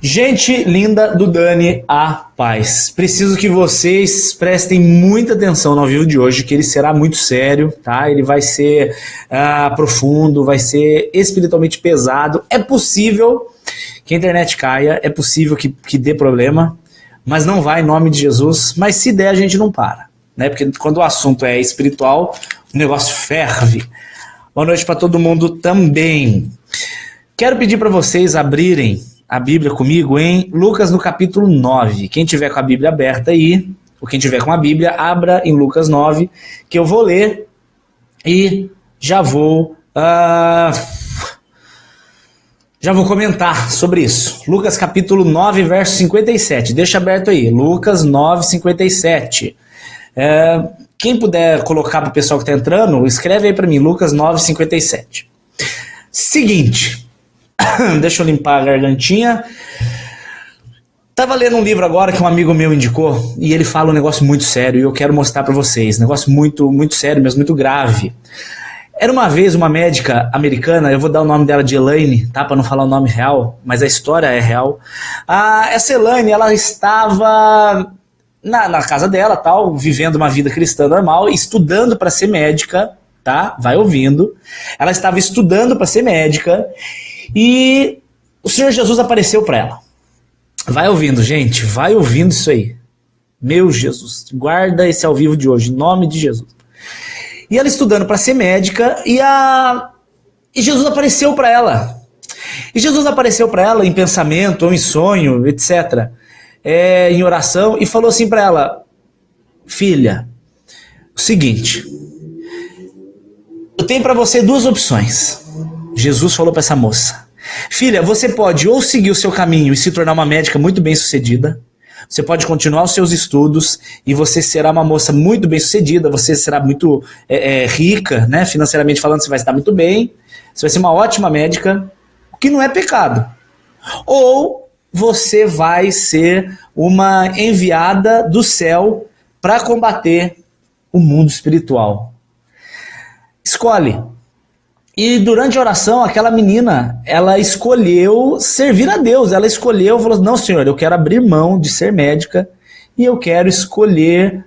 Gente linda do Dani, a paz. Preciso que vocês prestem muita atenção no ao vivo de hoje, que ele será muito sério, tá? Ele vai ser profundo, vai ser espiritualmente pesado. É possível que a internet caia, é possível que dê problema, mas não vai em nome de Jesus. Mas se der, a gente não para, né? Porque quando o assunto é espiritual, o negócio ferve. Boa noite para todo mundo também. Quero pedir para vocês abrirem a Bíblia comigo em Lucas no capítulo 9. Quem tiver com a Bíblia aberta aí, ou quem tiver com a Bíblia, abra em Lucas 9, que eu vou ler e já vou comentar sobre isso. Lucas capítulo 9, verso 57. Deixa aberto aí. Lucas 9, 57. Quem puder colocar para o pessoal que está entrando, escreve aí para mim. Lucas 9, 57. Seguinte. Deixa eu limpar a gargantinha. Tava lendo um livro agora que um amigo meu indicou e ele fala um negócio muito sério e eu quero mostrar para vocês. Negócio muito, muito sério, mas muito grave. Era uma vez uma médica americana, eu vou dar o nome dela de Elaine, tá? Para não falar o nome real, mas a história é real. Essa Elaine, ela estava na casa dela, tal, vivendo uma vida cristã normal, estudando para ser médica, tá? Vai ouvindo. Ela estava estudando para ser médica. E o Senhor Jesus apareceu para ela. Vai ouvindo, gente, vai ouvindo isso aí. Meu Jesus, guarda esse ao vivo de hoje, em nome de Jesus. E ela estudando para ser médica e Jesus apareceu para ela. E Jesus apareceu para ela em pensamento ou em sonho, etc. Em oração e falou assim para ela: filha, o seguinte, eu tenho para você duas opções. Jesus falou para essa moça: filha, você pode ou seguir o seu caminho e se tornar uma médica muito bem sucedida, você pode continuar os seus estudos e você será uma moça muito bem sucedida, você será muito rica, né? Financeiramente falando, você vai estar muito bem, você vai ser uma ótima médica, o que não é pecado. Ou você vai ser uma enviada do céu para combater o mundo espiritual. Escolhe. E durante a oração, aquela menina, ela escolheu servir a Deus. Ela escolheu, falou: não, Senhor, eu quero abrir mão de ser médica e eu quero escolher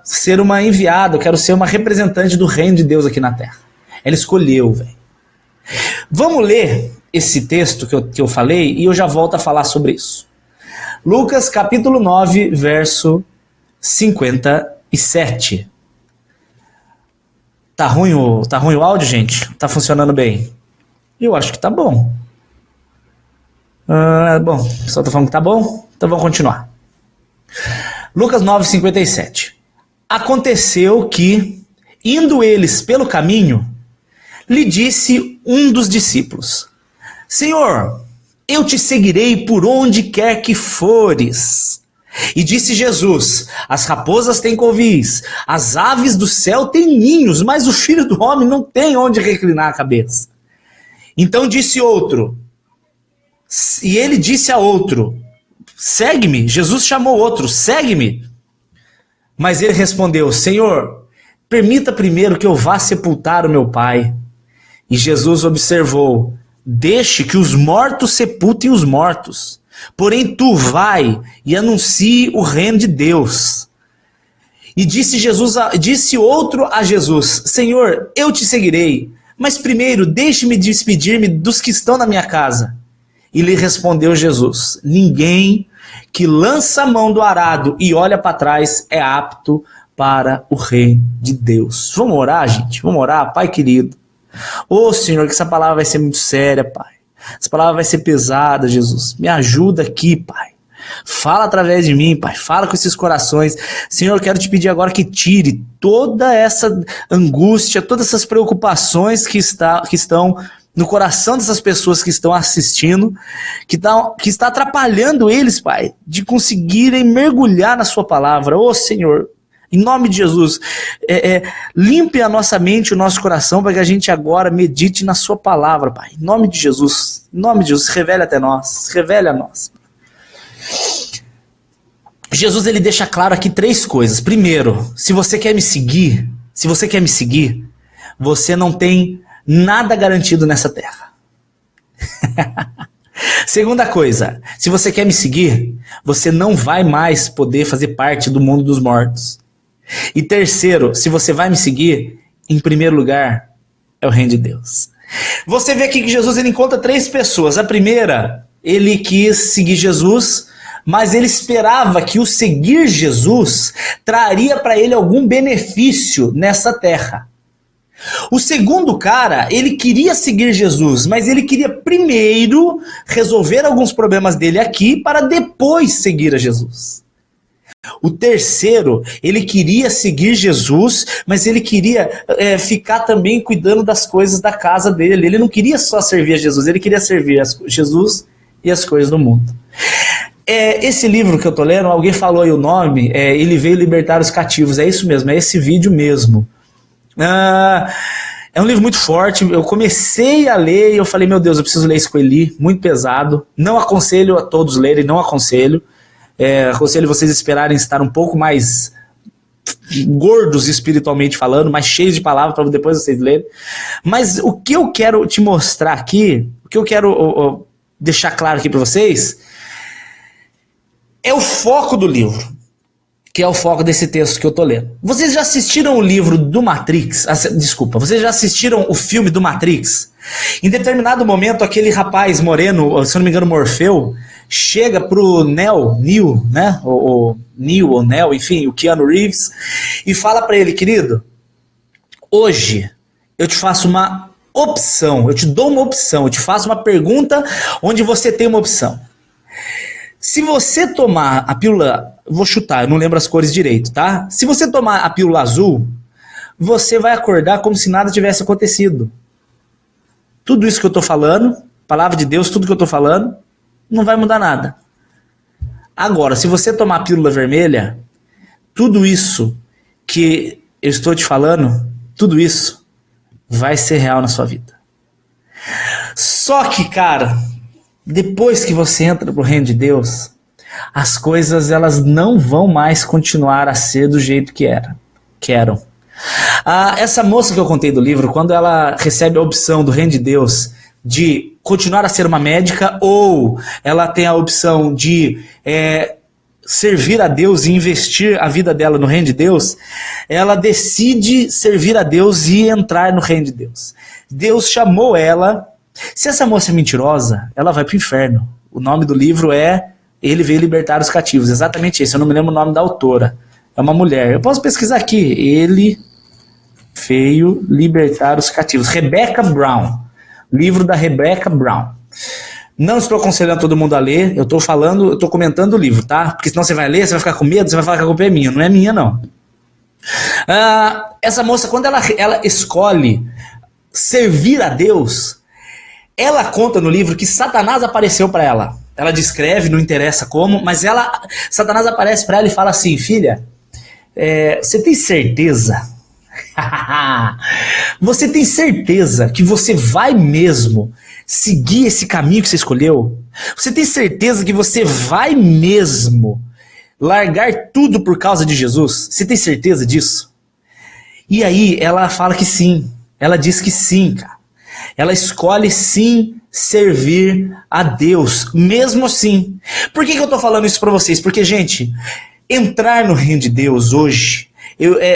ser uma enviada, eu quero ser uma representante do reino de Deus aqui na terra. Ela escolheu, velho. Vamos ler esse texto que eu falei e eu já volto a falar sobre isso. Lucas capítulo 9, verso 57. Tá ruim o áudio, gente? Tá funcionando bem? Eu acho que tá bom. Bom, o pessoal tá falando que tá bom? Então vamos continuar. Lucas 9, 57. Aconteceu que, indo eles pelo caminho, lhe disse um dos discípulos: Senhor, eu te seguirei por onde quer que fores. E disse Jesus: as raposas têm covis, as aves do céu têm ninhos, mas o filho do homem não tem onde reclinar a cabeça. Então disse outro, e ele disse a outro: segue-me. Jesus chamou outro: segue-me. Mas ele respondeu: Senhor, permita primeiro que eu vá sepultar o meu pai. E Jesus observou: deixe que os mortos sepultem os mortos. Porém tu vai e anuncie o reino de Deus. E disse outro a Jesus: Senhor, eu te seguirei, mas primeiro deixe-me despedir-me dos que estão na minha casa. E lhe respondeu Jesus: ninguém que lança a mão do arado e olha para trás é apto para o reino de Deus. Vamos orar, gente? Vamos orar, Pai querido. Ô Senhor, que essa palavra vai ser muito séria, Pai. Essa palavra vai ser pesada, Jesus. Me ajuda aqui, Pai. Fala através de mim, Pai. Fala com esses corações. Senhor, eu quero te pedir agora que tire toda essa angústia, todas essas preocupações que estão no coração dessas pessoas que estão assistindo, que está atrapalhando eles, Pai, de conseguirem mergulhar na sua palavra. Ô Senhor, em nome de Jesus, limpe a nossa mente, o nosso coração, para que a gente agora medite na sua palavra, Pai. Em nome de Jesus, revele até nós, revele a nós. Jesus, ele deixa claro aqui 3 coisas. Primeiro, se você quer me seguir, você não tem nada garantido nessa terra. Segunda coisa, se você quer me seguir, você não vai mais poder fazer parte do mundo dos mortos. E terceiro, se você vai me seguir, em primeiro lugar, é o reino de Deus. Você vê aqui que Jesus ele encontra 3 pessoas. A primeira, ele quis seguir Jesus, mas ele esperava que o seguir Jesus traria para ele algum benefício nessa terra. O segundo cara, ele queria seguir Jesus, mas ele queria primeiro resolver alguns problemas dele aqui para depois seguir a Jesus. O terceiro, ele queria seguir Jesus, mas ele queria ficar também cuidando das coisas da casa dele. Ele não queria só servir a Jesus, ele queria servir Jesus e as coisas do mundo. Esse livro que eu tô lendo, alguém falou aí o nome, Ele Veio Libertar os Cativos. É isso mesmo, é esse vídeo mesmo. É um livro muito forte. Eu comecei a ler e eu falei, meu Deus, eu preciso ler isso com Eli, muito pesado. Não aconselho a todos lerem, não aconselho. Aconselho vocês esperarem estar um pouco mais gordos espiritualmente falando, mais cheios de palavras para depois vocês lerem. Mas o que eu quero te mostrar aqui, o que eu quero deixar claro aqui para vocês, é o foco do livro, que é o foco desse texto que eu tô lendo. Vocês já assistiram o livro do Matrix? Desculpa, vocês já assistiram o filme do Matrix? Em determinado momento, aquele rapaz moreno, se eu não me engano, Morfeu, chega pro Neo, né? O Neo ou Neo, enfim, o Keanu Reeves, e fala para ele, querido, hoje eu te faço uma opção, eu te dou uma opção, eu te faço uma pergunta onde você tem uma opção. Se você tomar a pílula, vou chutar, eu não lembro as cores direito, tá? Se você tomar a pílula azul, você vai acordar como se nada tivesse acontecido. Tudo isso que eu tô falando, palavra de Deus, tudo que eu tô falando, não vai mudar nada. Agora, se você tomar a pílula vermelha, tudo isso que eu estou te falando, tudo isso vai ser real na sua vida. Só que, cara, depois que você entra pro reino de Deus, as coisas elas não vão mais continuar a ser do jeito que eram. Essa moça que eu contei do livro, quando ela recebe a opção do reino de Deus de continuar a ser uma médica, ou ela tem a opção de servir a Deus e investir a vida dela no reino de Deus, ela decide servir a Deus e entrar no reino de Deus. Deus chamou ela. Se essa moça é mentirosa, ela vai pro inferno. O nome do livro é Ele Veio Libertar os Cativos. Exatamente isso, eu não me lembro o nome da autora. É uma mulher. Eu posso pesquisar aqui. Ele Veio Libertar os Cativos. Rebecca Brown. Livro da Rebecca Brown. Não estou aconselhando todo mundo a ler. Eu estou comentando o livro, tá? Porque senão você vai ler, você vai ficar com medo, você vai falar que a culpa é minha. Não é minha, não. Essa moça, quando ela escolhe servir a Deus, ela conta no livro que Satanás apareceu para ela. Ela descreve, não interessa como, mas Satanás aparece para ela e fala assim, filha, você tem certeza? Você tem certeza que você vai mesmo seguir esse caminho que você escolheu? Você tem certeza que você vai mesmo largar tudo por causa de Jesus? Você tem certeza disso? E aí ela fala que sim. Ela diz que sim, cara. Ela escolhe sim servir a Deus, mesmo assim. Por que eu tô falando isso pra vocês? Porque, gente, entrar no reino de Deus hoje,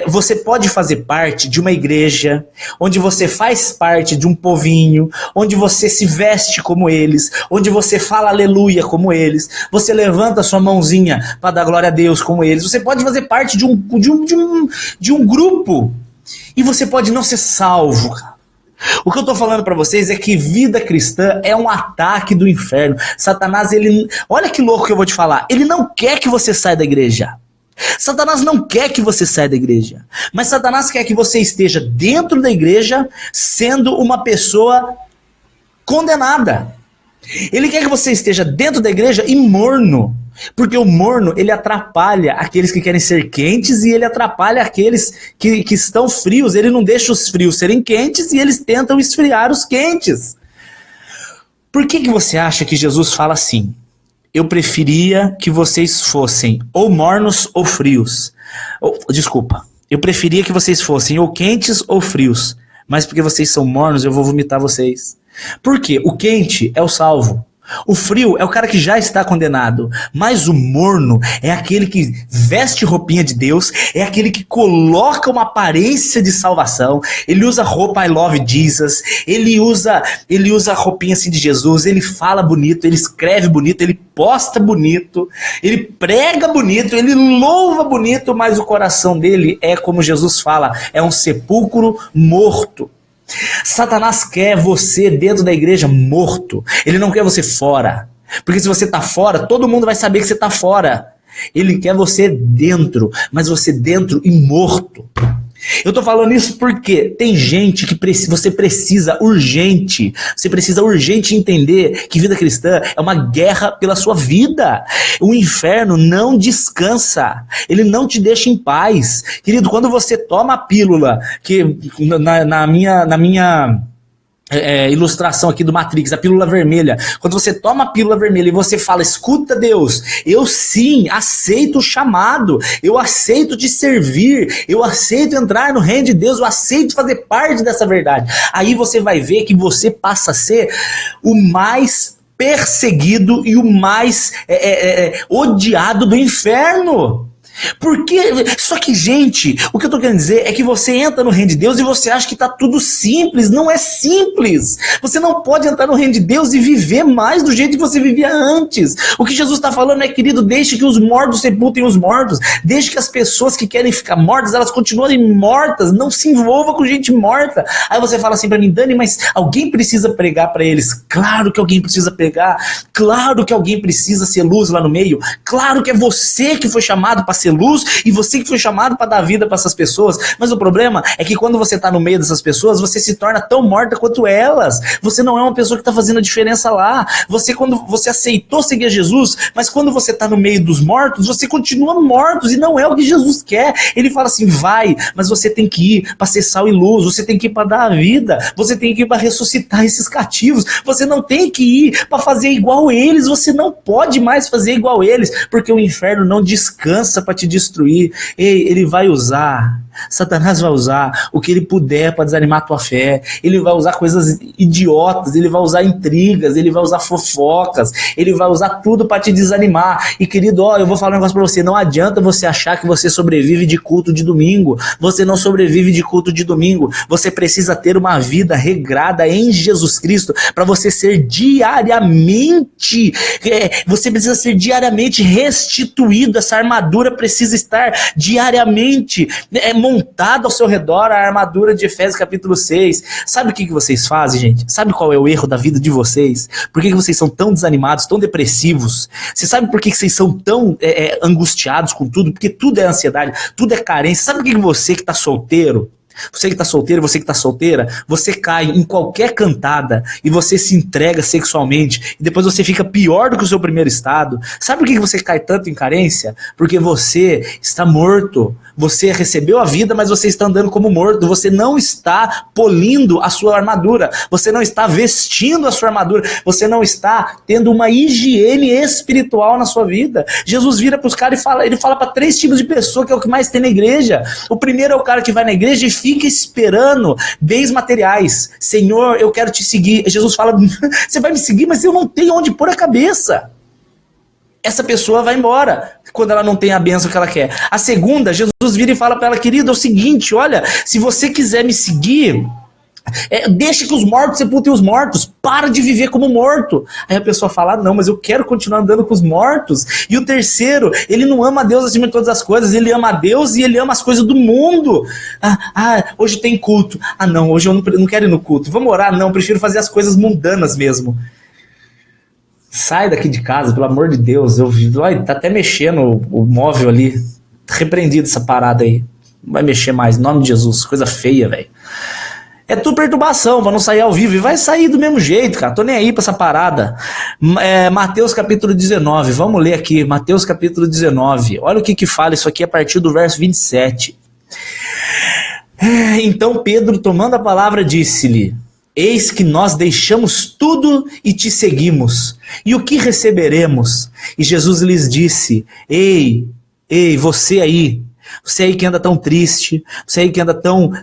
você pode fazer parte de uma igreja, onde você faz parte de um povinho, onde você se veste como eles, onde você fala aleluia como eles, você levanta sua mãozinha para dar glória a Deus como eles, você pode fazer parte de um grupo, e você pode não ser salvo, cara. O que eu tô falando pra vocês é que vida cristã é um ataque do inferno. Satanás, olha que louco que eu vou te falar, ele não quer que você saia da igreja. Satanás não quer que você saia da igreja, mas Satanás quer que você esteja dentro da igreja sendo uma pessoa condenada. Ele quer que você esteja dentro da igreja e morno, porque o morno ele atrapalha aqueles que querem ser quentes e ele atrapalha aqueles que estão frios. Ele não deixa os frios serem quentes e eles tentam esfriar os quentes. Por que você acha que Jesus fala assim? Eu preferia que vocês fossem ou mornos ou frios. Eu preferia que vocês fossem ou quentes ou frios. Mas porque vocês são mornos, eu vou vomitar vocês. Por quê? O quente é o salvo. O frio é o cara que já está condenado, mas o morno é aquele que veste roupinha de Deus, é aquele que coloca uma aparência de salvação, ele usa roupa I love Jesus, ele usa roupinha assim de Jesus, ele fala bonito, ele escreve bonito, ele posta bonito, ele prega bonito, ele louva bonito, mas o coração dele é como Jesus fala, é um sepulcro morto. Satanás quer você dentro da igreja morto. Ele não quer você fora. Porque se você está fora, todo mundo vai saber que você está fora. Ele quer você dentro, mas você dentro e morto. Eu tô falando isso porque tem gente que você precisa urgente entender que vida cristã é uma guerra pela sua vida. O inferno não descansa, ele não te deixa em paz. Querido, quando você toma a pílula, que na minha ilustração aqui do Matrix, a pílula vermelha, quando você toma a pílula vermelha e você fala, escuta Deus, eu sim aceito o chamado, eu aceito te servir, eu aceito entrar no reino de Deus, eu aceito fazer parte dessa verdade, aí você vai ver que você passa a ser o mais perseguido e o mais odiado do inferno. Porque, só que gente, o que eu tô querendo dizer é que você entra no reino de Deus e você acha que tá tudo simples. Não é simples. Você não pode entrar no reino de Deus e viver mais do jeito que você vivia antes. O que Jesus está falando é, querido, deixe que os mortos sepultem os mortos. Deixe que as pessoas que querem ficar mortas, elas continuem mortas. Não se envolva com gente morta. Aí você fala assim pra mim, Dani, mas alguém precisa pregar pra eles. Claro que alguém precisa pregar. Claro que alguém precisa ser luz lá no meio. Claro que é você que foi chamado para ser luz e você que foi chamado para dar vida para essas pessoas, mas o problema é que quando você está no meio dessas pessoas, você se torna tão morta quanto elas. Você não é uma pessoa que está fazendo a diferença lá. Quando você aceitou seguir Jesus, mas quando você está no meio dos mortos, você continua morto e não é o que Jesus quer. Ele fala assim, vai, mas você tem que ir para ser sal e luz, você tem que ir para dar a vida, você tem que ir para ressuscitar esses cativos, você não tem que ir para fazer igual eles, você não pode mais fazer igual eles, porque o inferno não descansa para te destruir. Ele vai usar, Satanás vai usar o que ele puder para desanimar a tua fé. Ele vai usar coisas idiotas, ele vai usar intrigas, ele vai usar fofocas, ele vai usar tudo para te desanimar. E querido, eu vou falar um negócio para você, não adianta você achar que você sobrevive de culto de domingo. Você não sobrevive de culto de domingo. Você precisa ter uma vida regrada em Jesus Cristo para você ser diariamente, você precisa ser diariamente restituído. Essa armadura precisa estar diariamente montada ao seu redor, a armadura de Efésios capítulo 6. Sabe o que vocês fazem, gente? Sabe qual é o erro da vida de vocês? Por que vocês são tão desanimados, tão depressivos? Você sabe por que vocês são tão angustiados com tudo? Porque tudo é ansiedade, tudo é carência. Sabe por que você que está solteiro, você que está solteiro, você que está solteira, você cai em qualquer cantada e você se entrega sexualmente e depois você fica pior do que o seu primeiro estado? Sabe por que você cai tanto em carência? Porque você está morto. Você recebeu a vida, mas você está andando como morto. Você não está polindo a sua armadura. Você não está vestindo a sua armadura. Você não está tendo uma higiene espiritual na sua vida. Jesus vira para os caras e ele fala para 3 tipos de pessoa, que é o que mais tem na igreja. O primeiro é o cara que vai na igreja e fica esperando bens materiais. Senhor, eu quero te seguir. Jesus fala, você vai me seguir, mas eu não tenho onde pôr a cabeça. Essa pessoa vai embora quando ela não tem a bênção que ela quer. A segunda, Jesus vira e fala para ela, querida, é o seguinte, olha, se você quiser me seguir, deixa que os mortos sepultem os mortos, para de viver como morto. Aí a pessoa fala, não, mas eu quero continuar andando com os mortos. E o terceiro, ele não ama a Deus acima de todas as coisas, ele ama a Deus e ele ama as coisas do mundo. Hoje tem culto. Não, hoje eu não quero ir no culto. Vamos orar? Não, prefiro fazer as coisas mundanas mesmo. Sai daqui de casa, pelo amor de Deus. Tá até mexendo o móvel ali. Repreendido essa parada aí. Não vai mexer mais, em nome de Jesus. Coisa feia, velho. É tudo perturbação, pra não sair ao vivo. E vai sair do mesmo jeito, cara. Tô nem aí pra essa parada. Mateus capítulo 19. Vamos ler aqui. Mateus capítulo 19. Olha o que fala isso aqui a partir do verso 27. Então Pedro, tomando a palavra, disse-lhe, eis que nós deixamos tudo e te seguimos. E o que receberemos? E Jesus lhes disse, ei, você aí que anda tão triste, você aí que anda tão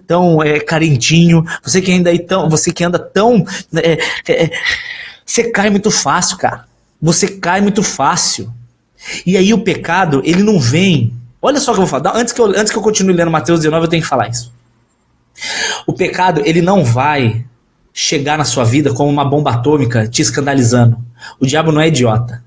carentinho, você que anda tão Você cai muito fácil, cara. Você cai muito fácil. E aí o pecado, ele não vem. Olha só o que eu vou falar. Antes que eu continue lendo Mateus 19, eu tenho que falar isso. O pecado, ele não vai chegar na sua vida como uma bomba atômica te escandalizando. O diabo não é idiota.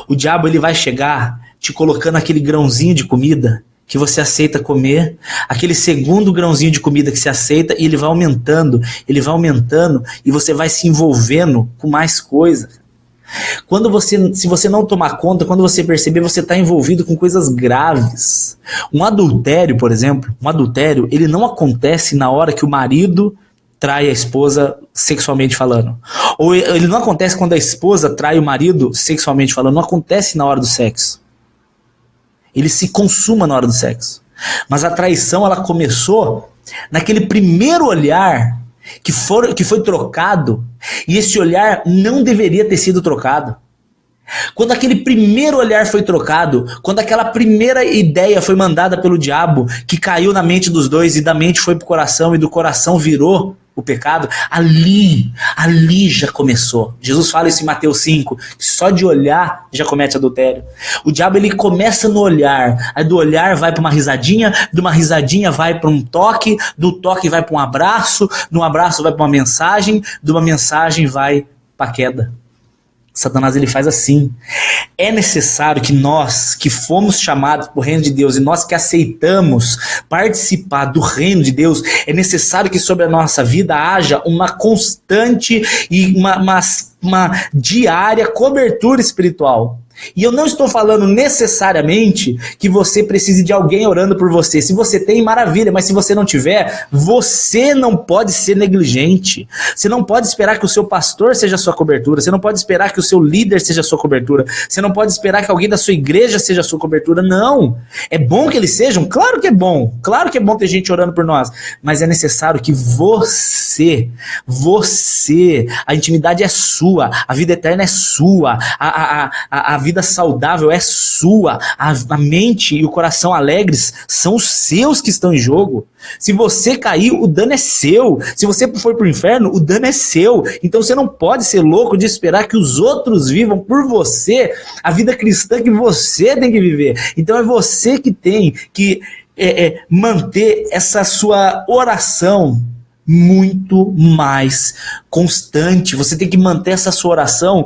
O diabo, ele vai chegar te colocando aquele grãozinho de comida que você aceita comer, aquele segundo grãozinho de comida que você aceita, e ele vai aumentando, e você vai se envolvendo com mais coisa. Se você não tomar conta, quando você perceber, você está envolvido com coisas graves. Um adultério, por exemplo, ele não acontece na hora que o marido trai a esposa sexualmente falando. Ou ele não acontece quando a esposa trai o marido sexualmente falando, não acontece na hora do sexo. Ele se consuma na hora do sexo. Mas a traição, ela começou naquele primeiro olhar que foi trocado, e esse olhar não deveria ter sido trocado. Quando aquele primeiro olhar foi trocado, quando aquela primeira ideia foi mandada pelo diabo, que caiu na mente dos dois, e da mente foi pro coração, e do coração virou o pecado, ali já começou. Jesus fala isso em Mateus 5, que só de olhar já comete adultério. O diabo, ele começa no olhar, aí do olhar vai para uma risadinha, de uma risadinha vai para um toque, do toque vai para um abraço, do abraço vai para uma mensagem, de uma mensagem vai para a queda. Satanás, ele faz assim. É necessário que nós, que fomos chamados para o reino de Deus, e nós que aceitamos participar do reino de Deus, é necessário que sobre a nossa vida haja uma constante e uma diária cobertura espiritual. E eu não estou falando necessariamente que você precise de alguém orando por você. Se você tem, maravilha, mas se você não tiver, você não pode ser negligente. Você não pode esperar que o seu pastor seja a sua cobertura. Você não pode esperar que o seu líder seja a sua cobertura. Você não pode esperar que alguém da sua igreja seja a sua cobertura. Não. É bom que eles sejam? Claro que é bom. Claro que é bom ter gente orando por nós. Mas é necessário que você, a intimidade é sua, a vida eterna é sua, a vida saudável é sua, a mente e o coração alegres são os seus que estão em jogo. Se você cair, o dano é seu. Se você for pro inferno, o dano é seu. Então você não pode ser louco de esperar que os outros vivam por você a vida cristã que você tem que viver. Então é você que tem que manter essa sua oração muito mais constante. Você tem que manter essa sua oração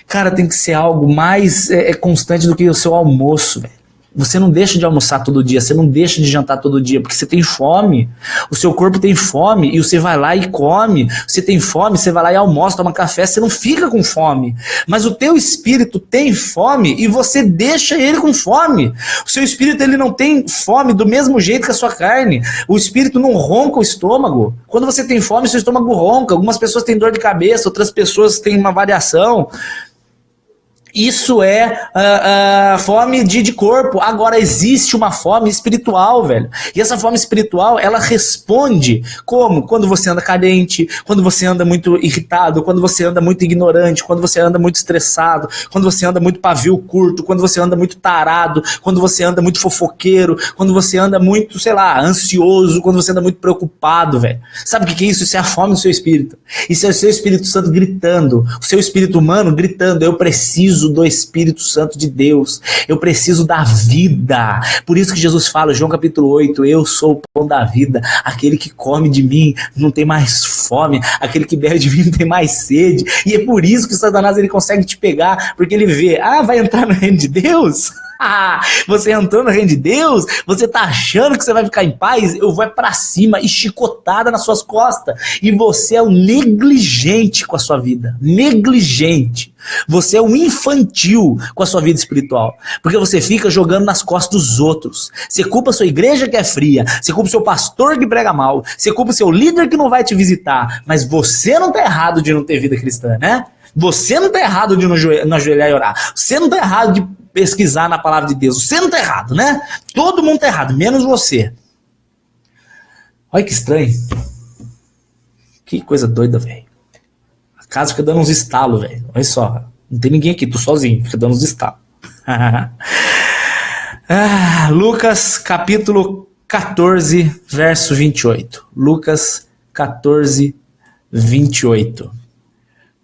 cara, tem que ser algo mais constante do que o seu almoço, velho. Você não deixa de almoçar todo dia, você não deixa de jantar todo dia, porque você tem fome. O seu corpo tem fome e você vai lá e come. Você tem fome, você vai lá e almoça, toma café, você não fica com fome. Mas o teu espírito tem fome e você deixa ele com fome. O seu espírito, ele não tem fome do mesmo jeito que a sua carne. O espírito não ronca o estômago. Quando você tem fome, seu estômago ronca. Algumas pessoas têm dor de cabeça, outras pessoas têm uma variação. Isso é fome de corpo. Agora existe uma fome espiritual, velho. E essa fome espiritual, ela responde como? Quando você anda carente, quando você anda muito irritado, quando você anda muito ignorante, quando você anda muito estressado, quando você anda muito pavio curto, quando você anda muito tarado, quando você anda muito fofoqueiro, quando você anda muito, sei lá, ansioso, quando você anda muito preocupado, velho. Sabe o que é isso? Isso é a fome do seu espírito. Isso é o seu Espírito Santo gritando, o seu espírito humano gritando: eu preciso do Espírito Santo de Deus, eu preciso da vida. Por isso que Jesus fala, João capítulo 8, eu sou o pão da vida, aquele que come de mim não tem mais fome, aquele que bebe de mim não tem mais sede. E é por isso que o Satanás, ele consegue te pegar, porque ele vê, vai entrar no reino de Deus? Você entrou no reino de Deus? Você tá achando que você vai ficar em paz? Eu vou pra cima e chicotada nas suas costas. E você é um negligente com a sua vida. Negligente. Você é um infantil com a sua vida espiritual. Porque você fica jogando nas costas dos outros. Você culpa a sua igreja que é fria. Você culpa o seu pastor que prega mal. Você culpa o seu líder que não vai te visitar. Mas você não tá errado de não ter vida cristã, né? Você não tá errado de não ajoelhar e orar. Você não tá errado de pesquisar na palavra de Deus. Você não tá errado, né? Todo mundo tá errado, menos você. Olha que estranho. Que coisa doida, velho. A casa fica dando uns estalos, velho. Olha só. Não tem ninguém aqui, tô sozinho. Fica dando uns estalos. Lucas capítulo 14, verso 28. Lucas 14, 28.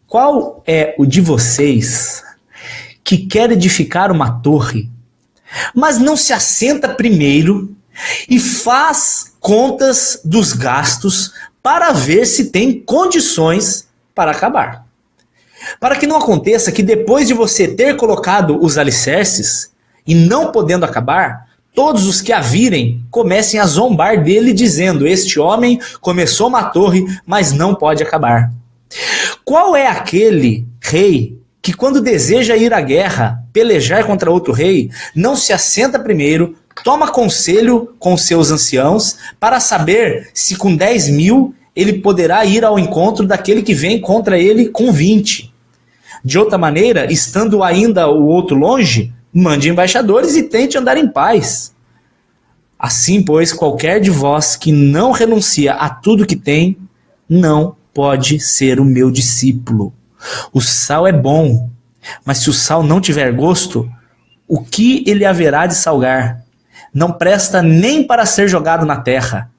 Qual é o de vocês que quer edificar uma torre, mas não se assenta primeiro e faz contas dos gastos para ver se tem condições para acabar? Para que não aconteça que depois de você ter colocado os alicerces e não podendo acabar, todos os que a virem comecem a zombar dele dizendo: este homem começou uma torre, mas não pode acabar. Qual é aquele rei que, quando deseja ir à guerra, pelejar contra outro rei, não se assenta primeiro, toma conselho com seus anciãos para saber se com 10 mil ele poderá ir ao encontro daquele que vem contra ele com 20? De outra maneira, estando ainda o outro longe, mande embaixadores e tente andar em paz. Assim, pois, qualquer de vós que não renuncia a tudo que tem, não pode ser o meu discípulo. O sal é bom, mas se o sal não tiver gosto, o que ele haverá de salgar? Não presta nem para ser jogado na terra.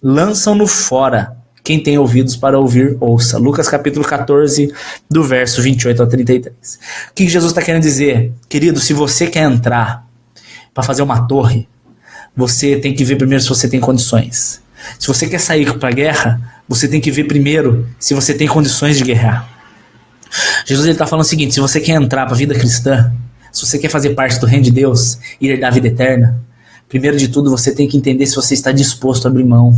Lançam-no fora. Quem tem ouvidos para ouvir, ouça. Lucas capítulo 14, do verso 28 ao 33. O que Jesus está querendo dizer? Querido, se você quer entrar para fazer uma torre, você tem que ver primeiro se você tem condições. Se você quer sair para a guerra, você tem que ver primeiro se você tem condições de guerrear. Jesus está falando o seguinte: se você quer entrar para a vida cristã, se você quer fazer parte do reino de Deus e herdar a vida eterna, primeiro de tudo você tem que entender se você está disposto a abrir mão.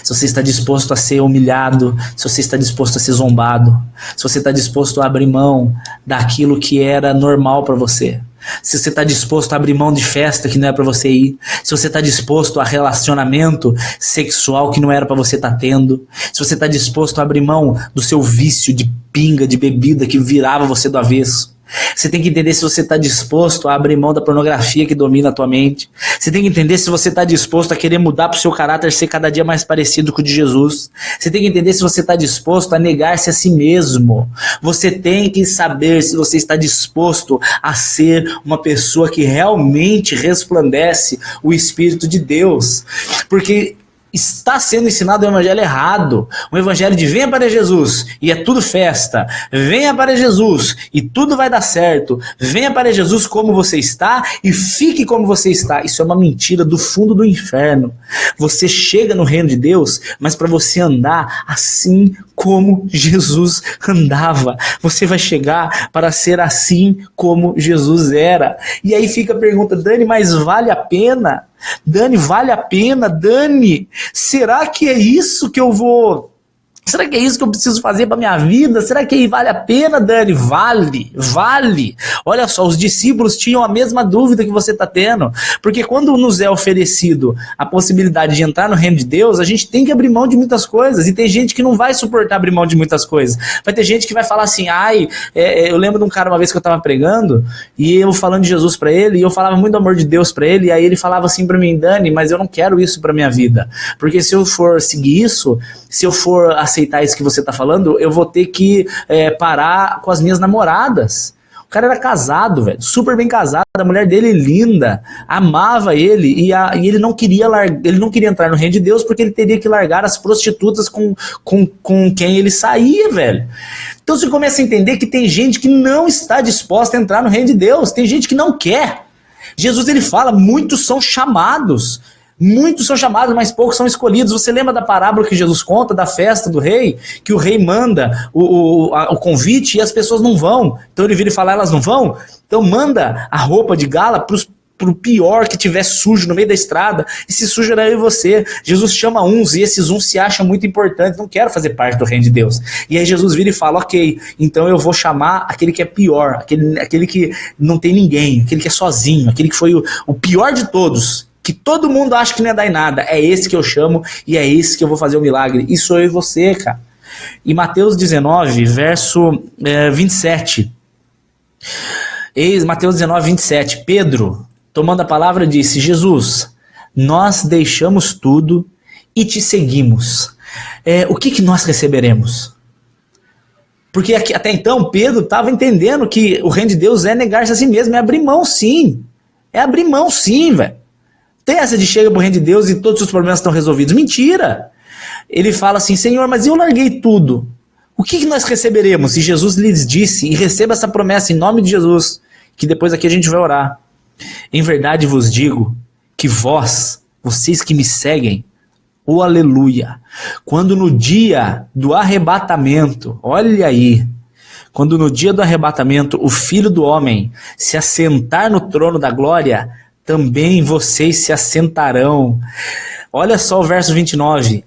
Se você está disposto a ser humilhado, se você está disposto a ser zombado, se você está disposto a abrir mão daquilo que era normal para você, se você está disposto a abrir mão de festa que não é para você ir, se você está disposto a relacionamento sexual que não era para você estar tendo, se você está disposto a abrir mão do seu vício de pinga, de bebida que virava você do avesso. Você tem que entender se você está disposto a abrir mão da pornografia que domina a tua mente. Você tem que entender se você está disposto a querer mudar para o seu caráter ser cada dia mais parecido com o de Jesus. Você tem que entender se você está disposto a negar-se a si mesmo. Você tem que saber se você está disposto a ser uma pessoa que realmente resplandece o Espírito de Deus. Porque está sendo ensinado o evangelho errado. O evangelho de venha para Jesus e é tudo festa. Venha para Jesus e tudo vai dar certo. Venha para Jesus como você está e fique como você está. Isso é uma mentira do fundo do inferno. Você chega no reino de Deus, mas para você andar assim como Jesus andava. Você vai chegar para ser assim como Jesus era. E aí fica a pergunta: Dani, mas vale a pena? Dani, vale a pena? Dani, será que é isso que eu vou... Será que é isso que eu preciso fazer para minha vida? Será que vale a pena, Dani? Vale, vale. Olha só, os discípulos tinham a mesma dúvida que você está tendo. Porque quando nos é oferecido a possibilidade de entrar no reino de Deus, a gente tem que abrir mão de muitas coisas. E tem gente que não vai suportar abrir mão de muitas coisas. Vai ter gente que vai falar assim: eu lembro de um cara uma vez que eu estava pregando, e eu falando de Jesus para ele, e eu falava muito do amor de Deus para ele, e aí ele falava assim para mim: Dani, mas eu não quero isso para minha vida. Porque se eu for seguir isso, se eu for aceitar isso que você está falando, eu vou ter que parar com as minhas namoradas. O cara era casado, velho, super bem casado, a mulher dele linda, amava ele, e ele não queria entrar no reino de Deus porque ele teria que largar as prostitutas com quem ele saía, velho. Então você começa a entender que tem gente que não está disposta a entrar no reino de Deus, tem gente que não quer. Jesus, ele fala: muitos são chamados, mas poucos são escolhidos. Você lembra da parábola que Jesus conta da festa do rei? Que o rei manda o convite e as pessoas não vão. Então ele vira e fala: elas não vão? Então manda a roupa de gala pro pior que tiver sujo no meio da estrada, e se sujo era eu e você. Jesus chama uns, e esses uns se acham muito importantes, não quero fazer parte do reino de Deus. E aí Jesus vira e fala: ok, então eu vou chamar aquele que é pior, aquele que não tem ninguém, aquele que é sozinho, aquele que foi o pior de todos, que todo mundo acha que não ia dar em nada. É esse que eu chamo e é esse que eu vou fazer o milagre. E sou eu e você, cara. Em Mateus 19, verso 27. Mateus 19, 27. Pedro, tomando a palavra, disse: Jesus, nós deixamos tudo e te seguimos. O que nós receberemos? Porque até então Pedro estava entendendo que o reino de Deus é negar-se a si mesmo, é abrir mão sim. É abrir mão sim, velho. Tem essa de chega pro reino de Deus e todos os problemas estão resolvidos. Mentira! Ele fala assim: Senhor, mas eu larguei tudo. O que nós receberemos se Jesus lhes disse, e receba essa promessa em nome de Jesus, que depois aqui a gente vai orar. Em verdade vos digo que vocês que me seguem, o aleluia, quando no dia do arrebatamento, olha aí, quando no dia do arrebatamento o Filho do Homem se assentar no trono da glória, também vocês se assentarão. Olha só o verso 29.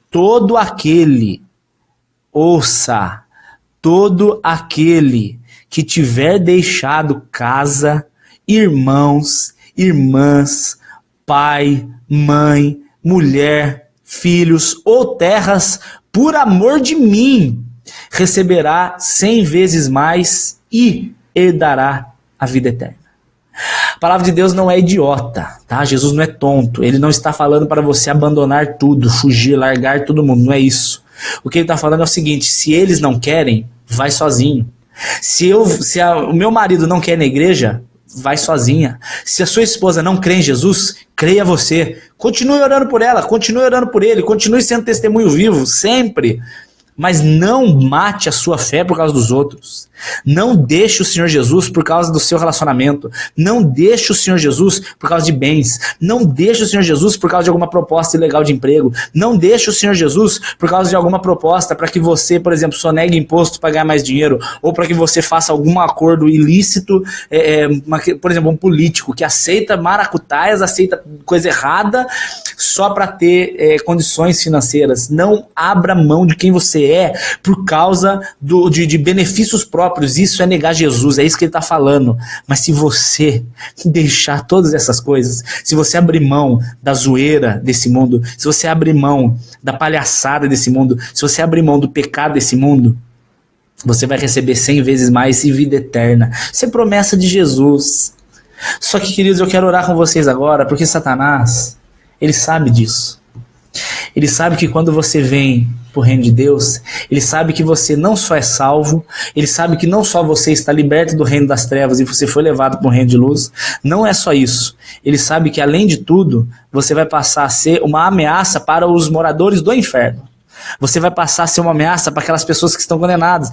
Todo aquele que tiver deixado casa, irmãos, irmãs, pai, mãe, mulher, filhos ou terras, por amor de mim, receberá 100 vezes mais e herdará a vida eterna. A palavra de Deus não é idiota, tá? Jesus não é tonto. Ele não está falando para você abandonar tudo, fugir, largar todo mundo. Não é isso. O que ele está falando é o seguinte: se eles não querem, vai sozinho. O meu marido não quer ir na igreja, vai sozinha. Se a sua esposa não crê em Jesus, creia você. Continue orando por ela, continue orando por ele, continue sendo testemunho vivo, sempre. Mas não mate a sua fé por causa dos outros. Não deixe o Senhor Jesus por causa do seu relacionamento. Não deixe o Senhor Jesus por causa de bens. Não deixe o Senhor Jesus por causa de alguma proposta ilegal de emprego. Não deixe o Senhor Jesus por causa de alguma proposta para que você, por exemplo, sonegue imposto para ganhar mais dinheiro, ou para que você faça algum acordo ilícito, por exemplo, um político que aceita maracutaias, aceita coisa errada só para ter condições financeiras. Não abra mão de quem você é por causa de benefícios próprios. Isso é negar Jesus, é isso que ele está falando. Mas se você deixar todas essas coisas, se você abrir mão da zoeira desse mundo, se você abrir mão da palhaçada desse mundo, se você abrir mão do pecado desse mundo, você vai receber 100 vezes mais e vida eterna. Isso é promessa de Jesus. Só que, queridos, eu quero orar com vocês agora, porque Satanás, ele sabe disso. Ele sabe que quando você vem para o reino de Deus, ele sabe que você não só é salvo, ele sabe que não só você está liberto do reino das trevas e você foi levado para o reino de luz, não é só isso. Ele sabe que, além de tudo, você vai passar a ser uma ameaça para os moradores do inferno. Você vai passar a ser uma ameaça para aquelas pessoas que estão condenadas.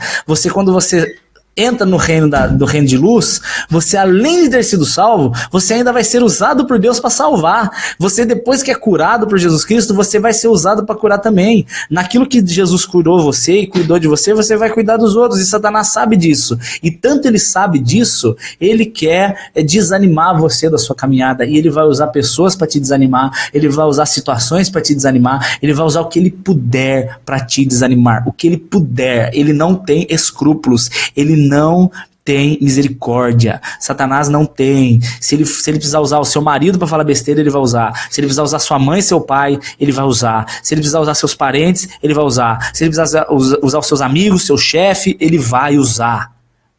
Quando você entra no reino do reino de luz, você, além de ter sido salvo, você ainda vai ser usado por Deus para salvar. Você, depois que é curado por Jesus Cristo, você vai ser usado para curar também. Naquilo que Jesus curou você e cuidou de você, você vai cuidar dos outros. E Satanás sabe disso. E tanto ele sabe disso, ele quer desanimar você da sua caminhada. E ele vai usar pessoas para te desanimar, ele vai usar situações para te desanimar, ele vai usar o que ele puder para te desanimar. O que ele puder. Ele não tem escrúpulos, ele não tem misericórdia. Satanás não tem. Se ele precisar usar o seu marido para falar besteira, ele vai usar. Se ele precisar usar sua mãe e seu pai, ele vai usar. Se ele precisar usar seus parentes, ele vai usar. Se ele precisar usar os seus amigos, seu chefe, ele vai usar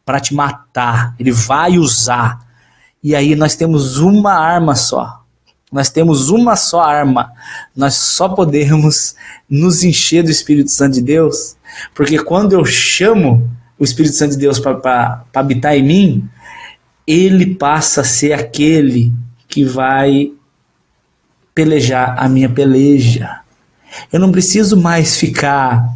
para te matar. Ele vai usar. E aí nós temos uma arma só. Nós temos uma só arma. Nós só podemos nos encher do Espírito Santo de Deus, porque quando eu chamo o Espírito Santo de Deus para habitar em mim, ele passa a ser aquele que vai pelejar a minha peleja. Eu não preciso mais ficar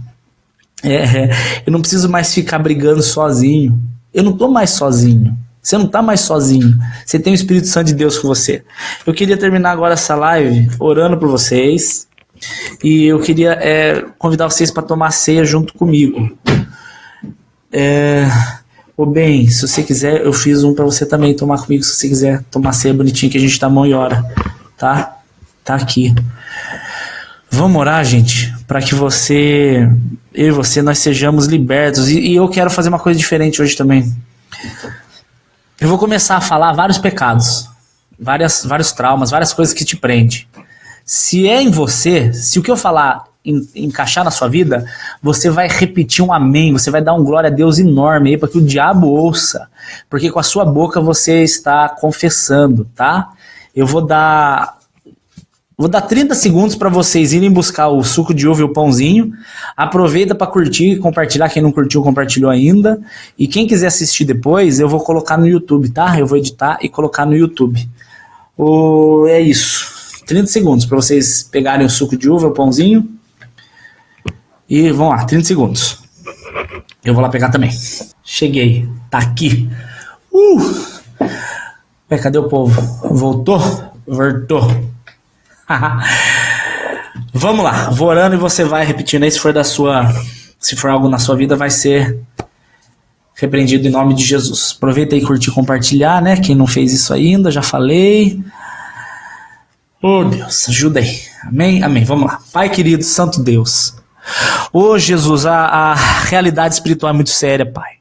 brigando sozinho. Eu não estou mais sozinho. Você não está mais sozinho. Você tem o Espírito Santo de Deus com você. Eu queria terminar agora essa live orando por vocês. E eu queria convidar vocês para tomar ceia junto comigo. Bem, se você quiser, eu fiz um para você também tomar comigo. Se você quiser tomar ceia bonitinho, que a gente dá a mão e ora. Tá? Tá aqui. Vamos orar, gente, para que eu e você, nós sejamos libertos. E eu quero fazer uma coisa diferente hoje também. Eu vou começar a falar vários pecados, vários traumas, várias coisas que te prendem. Se é em você, se o que eu falar encaixar na sua vida, você vai repetir um amém, você vai dar um glória a Deus enorme aí para que o diabo ouça, porque com a sua boca você está confessando, tá? Eu vou dar 30 segundos para vocês irem buscar o suco de uva e o pãozinho. Aproveita para curtir e compartilhar. Quem não curtiu, compartilhou ainda. E quem quiser assistir depois, eu vou colocar no YouTube, tá? Eu vou editar e colocar no YouTube. É isso. 30 segundos para vocês pegarem o suco de uva e o pãozinho. E vamos lá, 30 segundos. Eu vou lá pegar também. Cheguei. Tá aqui. Ué, cadê o povo? Voltou? Voltou. Vamos lá. Vou orando e você vai repetindo aí. Se for algo na sua vida, vai ser repreendido em nome de Jesus. Aproveita aí, curtir, compartilhar, né? Quem não fez isso ainda, já falei. Oh, Deus, ajuda aí. Amém? Amém. Vamos lá. Pai querido, santo Deus. Oh, Jesus, a realidade espiritual é muito séria, Pai.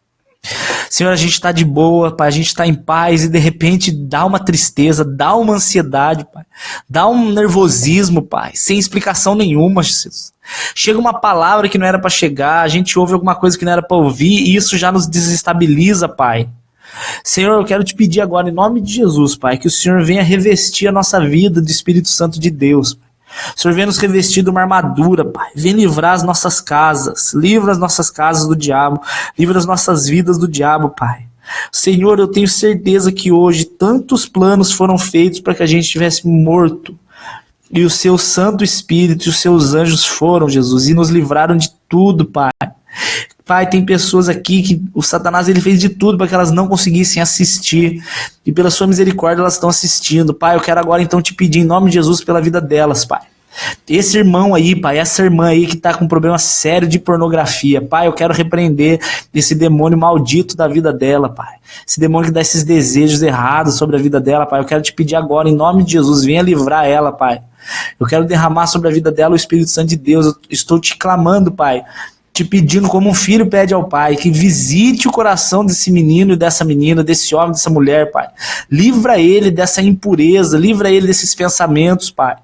Senhor, a gente está de boa, Pai, a gente está em paz e de repente dá uma tristeza, dá uma ansiedade, Pai. Dá um nervosismo, Pai, sem explicação nenhuma, Jesus. Chega uma palavra que não era para chegar, a gente ouve alguma coisa que não era para ouvir e isso já nos desestabiliza, Pai. Senhor, eu quero te pedir agora, em nome de Jesus, Pai, que o Senhor venha revestir a nossa vida do Espírito Santo de Deus, Pai. O Senhor venha nos revestir de uma armadura, Pai. Venha livrar as nossas casas. Livra as nossas casas do diabo. Livra as nossas vidas do diabo, Pai. Senhor, eu tenho certeza que hoje tantos planos foram feitos para que a gente estivesse morto. E o seu Santo Espírito e os seus anjos foram, Jesus, e nos livraram de tudo, Pai. Pai, tem pessoas aqui que o Satanás ele fez de tudo para que elas não conseguissem assistir. E pela sua misericórdia elas estão assistindo. Pai, eu quero agora então te pedir em nome de Jesus pela vida delas, Pai. Esse irmão aí, Pai, essa irmã aí que está com um problema sério de pornografia. Pai, eu quero repreender esse demônio maldito da vida dela, Pai. Esse demônio que dá esses desejos errados sobre a vida dela, Pai. Eu quero te pedir agora em nome de Jesus, venha livrar ela, Pai. Eu quero derramar sobre a vida dela o Espírito Santo de Deus. Eu estou te clamando, Pai. Te pedindo como um filho pede ao pai, que visite o coração desse menino e dessa menina, desse homem, dessa mulher, Pai. Livra ele dessa impureza, livra ele desses pensamentos, Pai.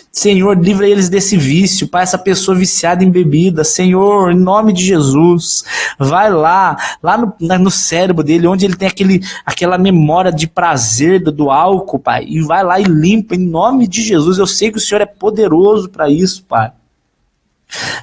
Senhor, livra eles desse vício, Pai, essa pessoa viciada em bebida. Senhor, em nome de Jesus, vai lá no cérebro dele, onde ele tem aquela memória de prazer do álcool, Pai, e vai lá e limpa, em nome de Jesus. Eu sei que o Senhor é poderoso para isso, Pai.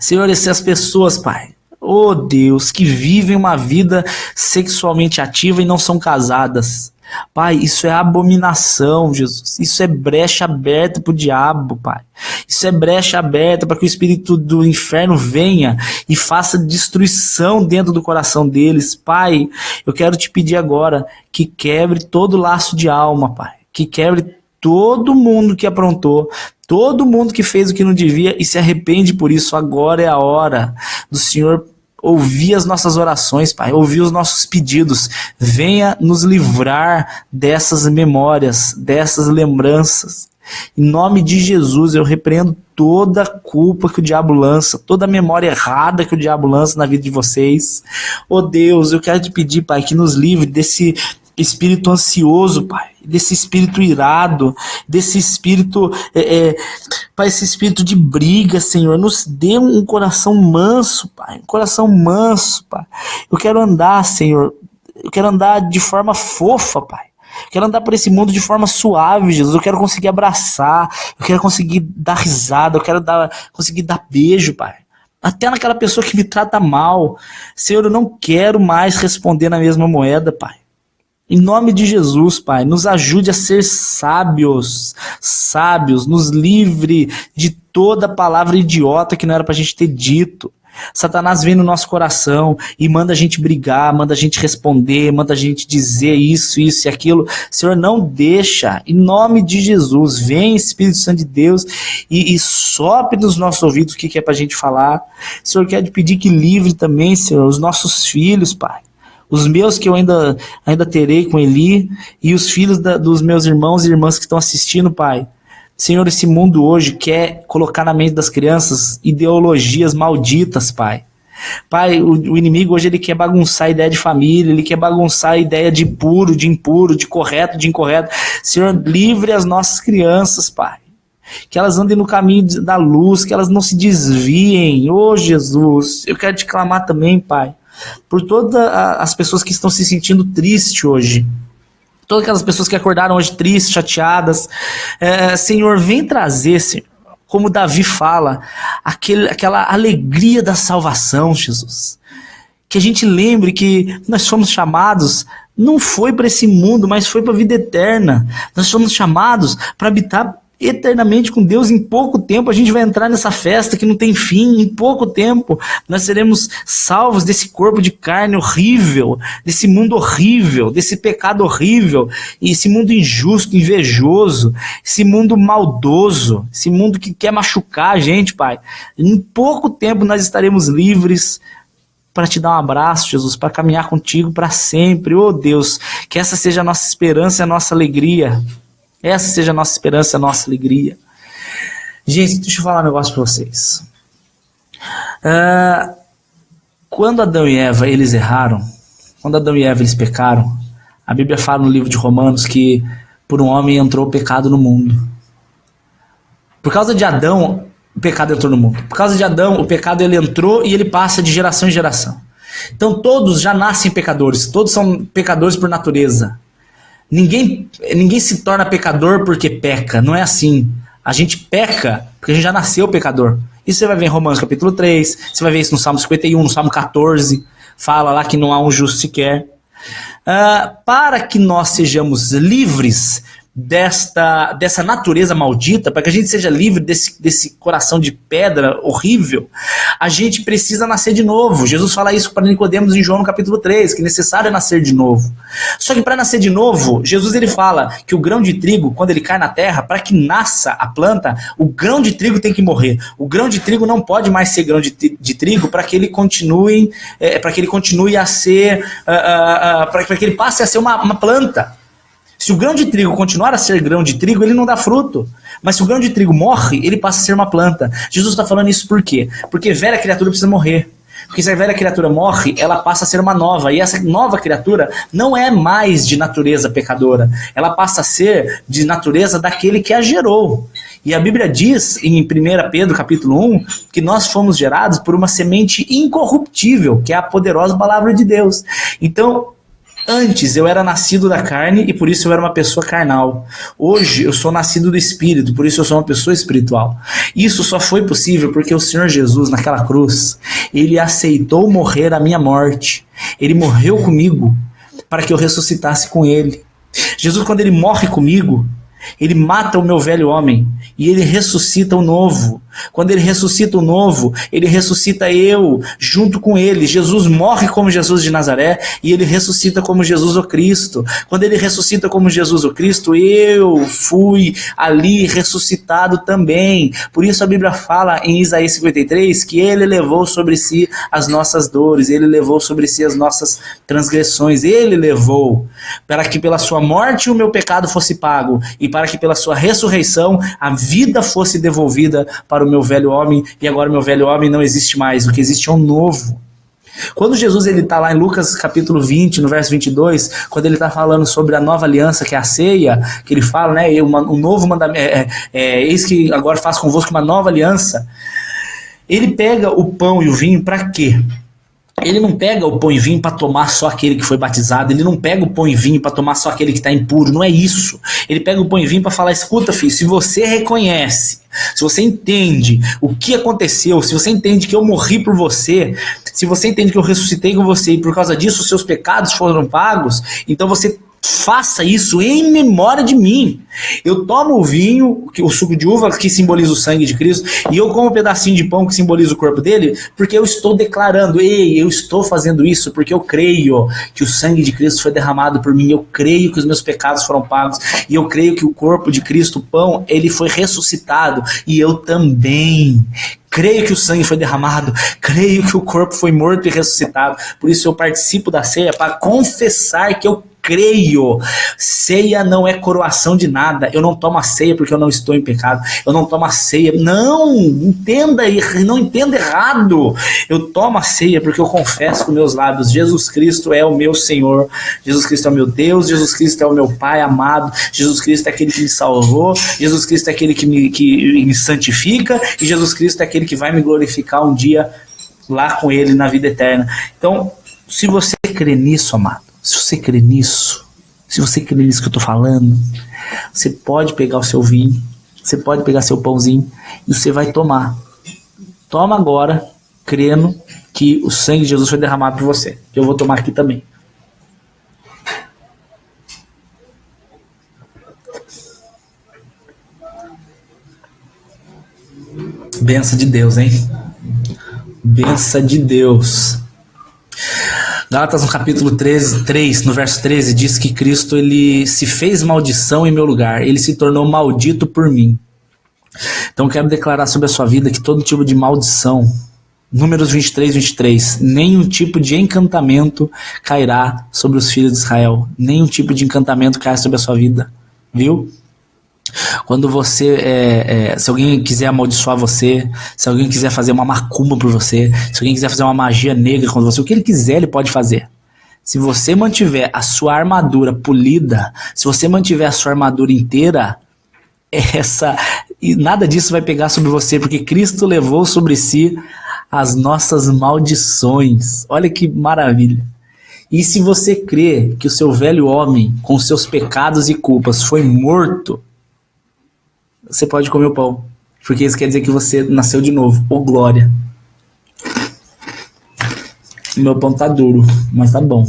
Senhor, essas pessoas, Pai, oh Deus, que vivem uma vida sexualmente ativa e não são casadas, Pai, isso é abominação, Jesus, isso é brecha aberta para o diabo, Pai, isso é brecha aberta para que o espírito do inferno venha e faça destruição dentro do coração deles. Pai, eu quero te pedir agora que quebre todo laço de alma, Pai, que quebre todo mundo que aprontou, todo mundo que fez o que não devia e se arrepende por isso. Agora é a hora do Senhor ouvir as nossas orações, Pai, ouvir os nossos pedidos. Venha nos livrar dessas memórias, dessas lembranças. Em nome de Jesus, eu repreendo toda a culpa que o diabo lança, toda a memória errada que o diabo lança na vida de vocês. Oh Deus, eu quero te pedir, Pai, que nos livre desse espírito ansioso, Pai, desse espírito irado, desse espírito, Pai, esse espírito de briga, Senhor. Nos dê um coração manso, Pai, um coração manso, Pai. Eu quero andar, Senhor, eu quero andar de forma fofa, Pai. Eu quero andar por esse mundo de forma suave, Jesus. Eu quero conseguir abraçar, eu quero conseguir dar risada, eu quero conseguir dar beijo, Pai. Até naquela pessoa que me trata mal. Senhor, eu não quero mais responder na mesma moeda, Pai. Em nome de Jesus, Pai, nos ajude a ser sábios, nos livre de toda palavra idiota que não era pra gente ter dito. Satanás vem no nosso coração e manda a gente brigar, manda a gente responder, manda a gente dizer isso e aquilo. Senhor, não deixa, em nome de Jesus, vem Espírito Santo de Deus e sopre nos nossos ouvidos o que é pra gente falar. Senhor, quero te pedir que livre também, Senhor, os nossos filhos, Pai. Os meus que eu ainda terei com Eli e os filhos dos meus irmãos e irmãs que estão assistindo, Pai. Senhor, esse mundo hoje quer colocar na mente das crianças ideologias malditas, Pai. Pai, o inimigo hoje ele quer bagunçar a ideia de família, ele quer bagunçar a ideia de puro, de impuro, de correto, de incorreto. Senhor, livre as nossas crianças, Pai. Que elas andem no caminho da luz, que elas não se desviem. Oh, Jesus, eu quero te clamar também, Pai, por todas as pessoas que estão se sentindo tristes hoje. Todas aquelas pessoas que acordaram hoje tristes, chateadas. Senhor, vem trazer, Senhor, como Davi fala, aquela alegria da salvação, Jesus. Que a gente lembre que nós fomos chamados, não foi para esse mundo, mas foi para a vida eterna. Nós fomos chamados para habitar eternamente com Deus. Em pouco tempo a gente vai entrar nessa festa que não tem fim. Em pouco tempo nós seremos salvos desse corpo de carne horrível, desse mundo horrível, desse pecado horrível, e esse mundo injusto, invejoso, esse mundo maldoso, esse mundo que quer machucar a gente, Pai. Em pouco tempo nós estaremos livres para te dar um abraço, Jesus, para caminhar contigo para sempre. Oh Deus, que essa seja a nossa esperança e a nossa alegria. Essa seja a nossa esperança e a nossa alegria. Gente, deixa eu falar um negócio para vocês. Quando Adão e Eva, eles erraram, quando Adão e Eva, eles pecaram, a Bíblia fala no livro de Romanos que por um homem entrou o pecado no mundo. Por causa de Adão, o pecado entrou no mundo. Por causa de Adão, o pecado ele entrou e ele passa de geração em geração. Então todos já nascem pecadores, todos são pecadores por natureza. Ninguém se torna pecador porque peca, não é assim. A gente peca porque a gente já nasceu pecador. Isso você vai ver em Romanos capítulo 3, você vai ver isso no Salmo 51, no Salmo 14, fala lá que não há um justo sequer. Para que nós sejamos livres dessa natureza maldita, para que a gente seja livre desse coração de pedra horrível, a gente precisa nascer de novo. Jesus fala isso para Nicodemos em João no capítulo 3, que é necessário nascer de novo. Só que para nascer de novo, Jesus ele fala que o grão de trigo, quando ele cai na terra, para que nasça a planta, o grão de trigo tem que morrer. O grão de trigo não pode mais ser grão de trigo para que ele continue a ser, para que ele passe a ser uma planta. Se o grão de trigo continuar a ser grão de trigo, ele não dá fruto. Mas se o grão de trigo morre, ele passa a ser uma planta. Jesus está falando isso por quê? Porque velha criatura precisa morrer. Porque se a velha criatura morre, ela passa a ser uma nova. E essa nova criatura não é mais de natureza pecadora. Ela passa a ser de natureza daquele que a gerou. E a Bíblia diz em 1 Pedro capítulo 1 que nós fomos gerados por uma semente incorruptível, que é a poderosa palavra de Deus. Então, antes eu era nascido da carne e por isso eu era uma pessoa carnal. Hoje eu sou nascido do Espírito, por isso eu sou uma pessoa espiritual. Isso só foi possível porque o Senhor Jesus naquela cruz, ele aceitou morrer a minha morte. Ele morreu comigo para que eu ressuscitasse com ele. Jesus, quando ele morre comigo, ele mata o meu velho homem e ele ressuscita o novo. Quando ele ressuscita o novo, ele ressuscita eu junto com ele. Jesus morre como Jesus de Nazaré e ele ressuscita como Jesus o Cristo. Quando ele ressuscita como Jesus o Cristo, eu fui ali ressuscitado também. Por isso a Bíblia fala em Isaías 53 que ele levou sobre si as nossas dores, ele levou sobre si as nossas transgressões, ele levou para que pela sua morte o meu pecado fosse pago e para que pela sua ressurreição a vida fosse devolvida para o meu velho homem, e agora o meu velho homem não existe mais, o que existe é um novo. Quando Jesus está lá em Lucas capítulo 20, no verso 22, quando ele está falando sobre a nova aliança, que é a ceia, que ele fala, né, um novo mandamento, eis que agora faço convosco uma nova aliança, ele pega o pão e o vinho para quê? Ele não pega o pão e vinho para tomar só aquele que foi batizado, ele não pega o pão e vinho para tomar só aquele que está impuro, não é isso. Ele pega o pão e vinho para falar, escuta filho, se você reconhece, se você entende o que aconteceu, se você entende que eu morri por você, se você entende que eu ressuscitei com você e por causa disso os seus pecados foram pagos, então você faça isso em memória de mim. Eu tomo o vinho, o suco de uva que simboliza o sangue de Cristo, e eu como um pedacinho de pão que simboliza o corpo dele, porque eu estou declarando, ei, eu estou fazendo isso porque eu creio que o sangue de Cristo foi derramado por mim, eu creio que os meus pecados foram pagos, e eu creio que o corpo de Cristo, o pão, ele foi ressuscitado, e eu também creio que o sangue foi derramado, creio que o corpo foi morto e ressuscitado, por isso eu participo da ceia para confessar que eu creio. Ceia não é coroação de nada. Eu não tomo a ceia porque eu não estou em pecado. Eu não tomo a ceia. Não entenda errado. Eu tomo a ceia porque eu confesso com meus lábios: Jesus Cristo é o meu Senhor. Jesus Cristo é o meu Deus. Jesus Cristo é o meu Pai amado. Jesus Cristo é aquele que me salvou. Jesus Cristo é aquele que me santifica. E Jesus Cristo é aquele que vai me glorificar um dia lá com Ele na vida eterna. Então, se você crê nisso, amado, se você crê nisso que eu estou falando, você pode pegar o seu vinho, você pode pegar seu pãozinho e você vai tomar. Toma agora, crendo que o sangue de Jesus foi derramado por você. Eu vou tomar aqui também. Benção de Deus, hein? Benção de Deus. Gálatas no capítulo 3, no verso 13, diz que Cristo ele se fez maldição em meu lugar, ele se tornou maldito por mim. Então quero declarar sobre a sua vida que todo tipo de maldição, Números 23, nenhum tipo de encantamento cairá sobre os filhos de Israel, nenhum tipo de encantamento cai sobre a sua vida, viu? Quando você, se alguém quiser amaldiçoar você, se alguém quiser fazer uma macumba por você, se alguém quiser fazer uma magia negra contra você, o que ele quiser ele pode fazer. Se você mantiver a sua armadura polida, se você mantiver a sua armadura inteira, e nada disso vai pegar sobre você, porque Cristo levou sobre si as nossas maldições. Olha que maravilha. E se você crê que o seu velho homem, com seus pecados e culpas, foi morto, você pode comer o pão, porque isso quer dizer que você nasceu de novo. Ô glória. Meu pão tá duro, mas tá bom.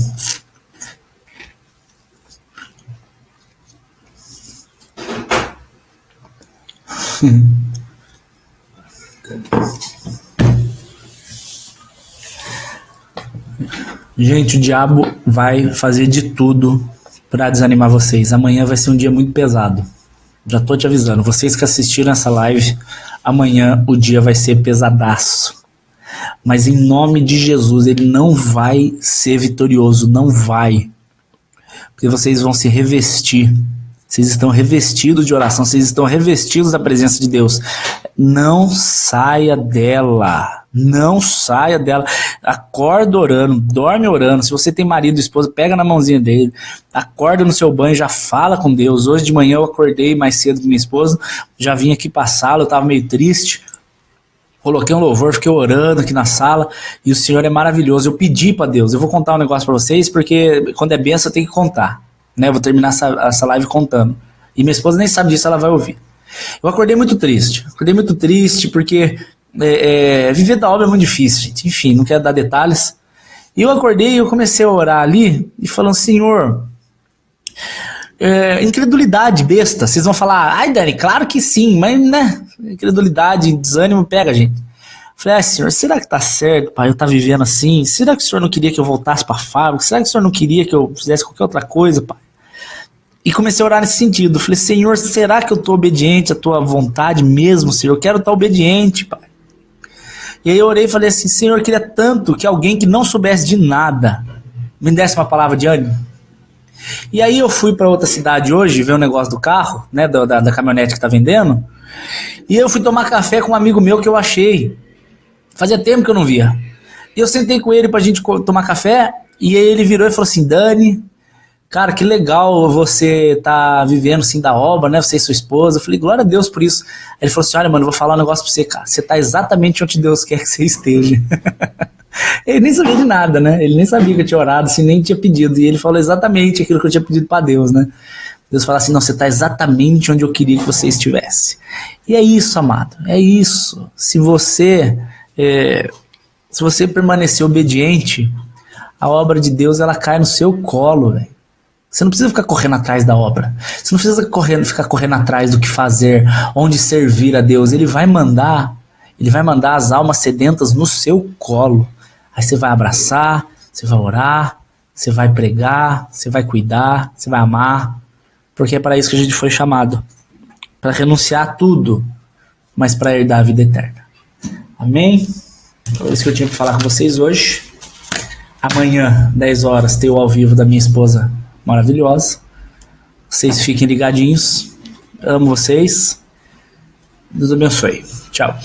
Gente, o diabo vai fazer de tudo para desanimar vocês. Amanhã vai ser um dia muito pesado. Já tô te avisando, vocês que assistiram essa live, amanhã o dia vai ser pesadaço. Mas em nome de Jesus, ele não vai ser vitorioso, não vai. Porque vocês vão se revestir. Vocês estão revestidos de oração, vocês estão revestidos da presença de Deus. Não saia dela. Não saia dela. Acorda orando, dorme orando. Se você tem marido e esposa, pega na mãozinha dele. Acorda no seu banho, já fala com Deus. Hoje de manhã eu acordei mais cedo que minha esposa. Já vim aqui pra sala, eu tava meio triste. Coloquei um louvor, fiquei orando aqui na sala. E o Senhor é maravilhoso. Eu pedi pra Deus. Eu vou contar um negócio pra vocês, porque quando é bênção eu tenho que contar. Né? Eu vou terminar essa live contando. E minha esposa nem sabe disso, ela vai ouvir. Eu acordei muito triste. Acordei muito triste porque viver da obra é muito difícil, gente. Enfim, não quero dar detalhes. E eu acordei e eu comecei a orar ali e falando, Senhor, incredulidade besta. Vocês vão falar, ai Dani, claro que sim, mas né, incredulidade, desânimo pega, gente. Falei, Senhor, será que tá certo, pai, eu tá vivendo assim? Será que o Senhor não queria que eu voltasse pra fábrica? Será que o Senhor não queria que eu fizesse qualquer outra coisa, pai? E comecei a orar nesse sentido. Falei, Senhor, será que eu tô obediente à tua vontade mesmo, Senhor? Eu quero estar obediente, pai. E aí eu orei e falei assim, Senhor, eu queria tanto que alguém que não soubesse de nada me desse uma palavra de ânimo. E aí eu fui para outra cidade hoje, ver um negócio do carro, né, da caminhonete que tá vendendo, e eu fui tomar café com um amigo meu que eu achei. Fazia tempo que eu não via. E eu sentei com ele pra gente tomar café, e aí ele virou e falou assim, Dani, cara, que legal você tá vivendo assim da obra, né? Você e sua esposa. Eu falei, glória a Deus por isso. Aí ele falou assim, olha, mano, eu vou falar um negócio pra você, cara. Você tá exatamente onde Deus quer que você esteja. Ele nem sabia de nada, né? Ele nem sabia que eu tinha orado, assim, nem tinha pedido. E ele falou exatamente aquilo que eu tinha pedido pra Deus, né? Deus fala assim, não, você tá exatamente onde eu queria que você estivesse. E é isso, amado. É isso. Se você permanecer obediente, a obra de Deus, ela cai no seu colo, velho. Você não precisa ficar correndo atrás da obra. Você não precisa ficar correndo atrás do que fazer, onde servir a Deus. Ele vai mandar as almas sedentas no seu colo. Aí você vai abraçar, você vai orar, você vai pregar, você vai cuidar, você vai amar. Porque é para isso que a gente foi chamado. Para renunciar a tudo, mas para herdar a vida eterna. Amém? É isso que eu tinha para falar com vocês hoje. Amanhã, 10 horas, tem o ao vivo da minha esposa maravilhosa. Vocês fiquem ligadinhos. Amo vocês. Deus abençoe. Tchau.